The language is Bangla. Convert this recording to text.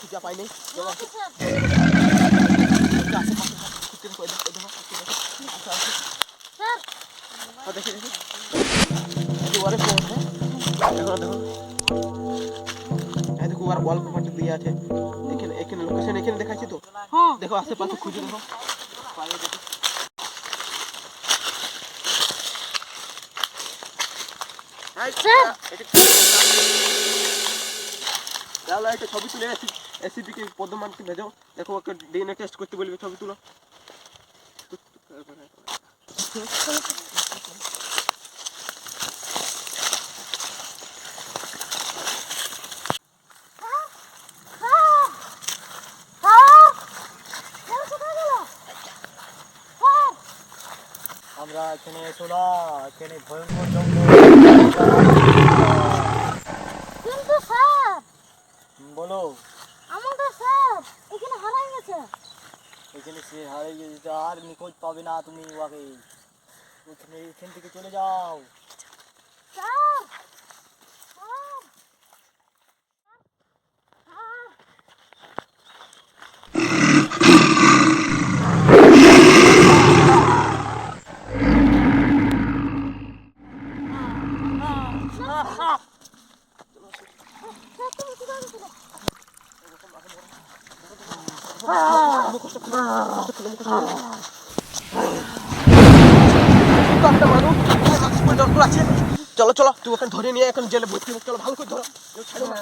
খুঁজে পাইনি দেখি দেখি দেখো আর ওয়ালপেপারটা দিয়ে আছে এখানে এখানে লোকেশন এখানে দেখাচ্ছি তো দেখো আশেপাশে খুঁজে দেখো পাইলে দেখো একটা ছবি তুলে এসিপি কে পদ্মমানকে ভেজো দেখো ওকে ডিএনএ টেস্ট করতে বলবে ছবি তুলো আমরা এখানে শোনা এখানে ভয়ঙ্কর জঙ্গল কিন্তু স্যার বলো আমাদের স্যার এখানে হারাই গেছে এখানে সে হারিয়ে গেছে আর নিখোঁজ পাবে না তুমি ওকে এখান থেকে চলে যাও স্যার চলো চলো তুই ওখানে ধরে নিয়ে এখন জেলে ভর্তি চলো ভালো করে ধরো ছাড়ো না